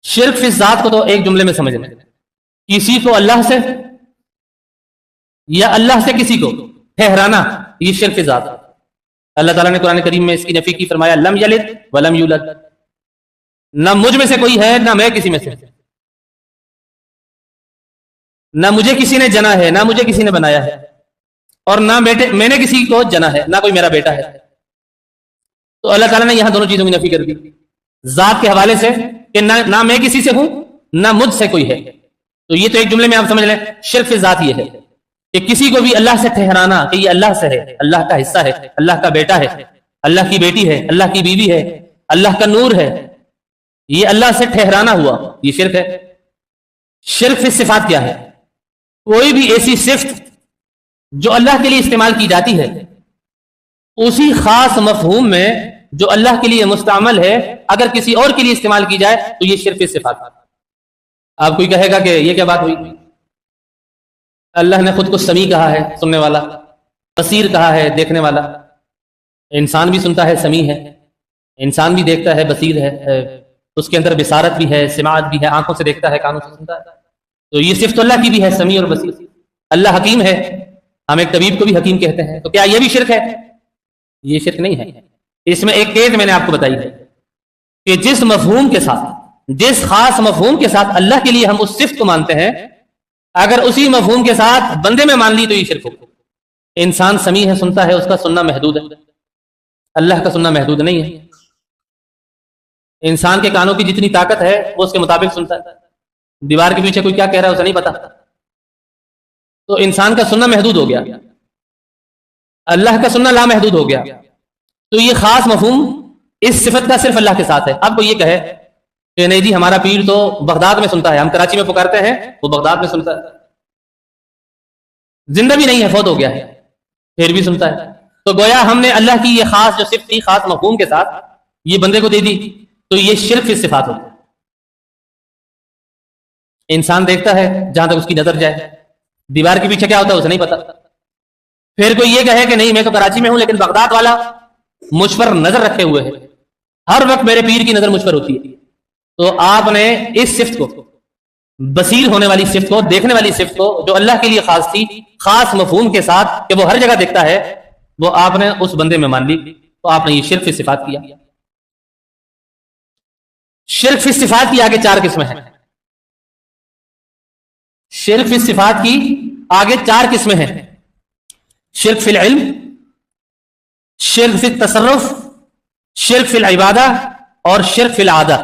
شرک فی ذات کو تو ایک جملے میں سمجھ لیں، کسی کو اللہ سے یا اللہ سے کسی کو ٹھہرانا، یہ شرک فی ذات۔ اللہ تعالیٰ نے قرآن کریم میں اس کی نفی کی، فرمایا لم یلد ولم یولد، نہ مجھ میں سے کوئی ہے نہ میں کسی میں سے، نہ مجھے کسی نے جنا ہے نہ مجھے کسی نے بنایا ہے، اور نہ میں نے کسی کو جنا ہے، نہ کوئی میرا بیٹا ہے۔ تو اللہ تعالیٰ نے یہاں دونوں چیزوں کی نفی کر دی، ذات کے حوالے سے کہ نہ میں کسی سے ہوں نہ مجھ سے کوئی ہے۔ تو یہ تو ایک جملے میں آپ سمجھ لیں شرک فی ذات یہ ہے کہ کسی کو بھی اللہ سے ٹھہرانا کہ یہ اللہ سے ہے، اللہ کا حصہ ہے، اللہ کا بیٹا ہے، اللہ کی بیٹی ہے، اللہ کی بیوی ہے، اللہ کا نور ہے، یہ اللہ سے ٹھہرانا ہوا، یہ شرک ہے۔ شرک فی صفات کیا ہے؟ کوئی بھی ایسی صفت جو اللہ کے لیے استعمال کی جاتی ہے، اسی خاص مفہوم میں جو اللہ کے لیے مستعمل ہے، اگر کسی اور کے لیے استعمال کی جائے تو یہ شرک فی صفات۔ آپ کوئی کہے گا کہ یہ کیا بات ہوئی؟ اللہ نے خود کو سمیع کہا ہے، سننے والا، بصیر کہا ہے، دیکھنے والا۔ انسان بھی سنتا ہے، سمیع ہے، انسان بھی دیکھتا ہے، بصیر ہے، اس کے اندر بصارت بھی ہے، سماعت بھی ہے، آنکھوں سے دیکھتا ہے، کانوں سے سنتا ہے۔ تو یہ صفت اللہ کی بھی ہے، سمیع اور بصیر۔ اللہ حکیم ہے، ہم ایک طبیب کو بھی حکیم کہتے ہیں، تو کیا یہ بھی شرک ہے؟ یہ شرک نہیں ہے۔ اس میں ایک قید میں نے آپ کو بتائی ہے کہ جس مفہوم کے ساتھ، جس خاص مفہوم کے ساتھ اللہ کے لیے ہم اس صفت کو مانتے ہیں، اگر اسی مفہوم کے ساتھ بندے میں مان لی تو یہ شرک ہوگا۔ انسان سمیع ہے، سنتا ہے، اس کا سننا محدود ہے، اللہ کا سننا محدود نہیں ہے۔ انسان کے کانوں کی جتنی طاقت ہے وہ اس کے مطابق سنتا ہے، دیوار کے پیچھے کوئی کیا کہہ رہا ہے اسے نہیں پتا، تو انسان کا سننا محدود ہو گیا، اللہ کا سننا لامحدود ہو گیا۔ تو یہ خاص مفہوم اس صفت کا صرف اللہ کے ساتھ ہے۔ آپ کو یہ کہے کہ نہیں جی ہمارا پیر تو بغداد میں سنتا ہے، ہم کراچی میں پکارتے ہیں، وہ بغداد میں سنتا ہے، زندہ بھی نہیں ہے، فوت ہو گیا ہے، پھر بھی سنتا ہے۔ تو گویا ہم نے اللہ کی یہ خاص جو صفت تھی، خاص مفہوم کے ساتھ یہ بندے کو دے دی، تو یہ شرک فی صفات ہوتی ہے۔ انسان دیکھتا ہے جہاں تک اس کی نظر جائے، دیوار کے پیچھے کیا ہوتا ہے اسے نہیں پتا۔ پھر کوئی یہ کہے کہ نہیں میں تو کراچی میں ہوں لیکن بغداد والا مجھ پر نظر رکھے ہوئے ہے، ہر وقت میرے پیر کی نظر مجھ پر ہوتی ہے، تو آپ نے اس صفت کو، بصیر ہونے والی صفت کو، دیکھنے والی صفت کو جو اللہ کے لیے خاص تھی، خاص مفہوم کے ساتھ کہ وہ ہر جگہ دیکھتا ہے، وہ آپ نے اس بندے میں مان لی، تو آپ نے یہ شرک فی صفات کیا۔ شرک فی صفات کی آگے 4 قسمیں ہیں۔ شرک فی صفات کی آگے 4 قسمیں ہیں۔ شرک فی العلم، شرک فی التصرف، شرک فی العبادہ اور شرک فی العادہ۔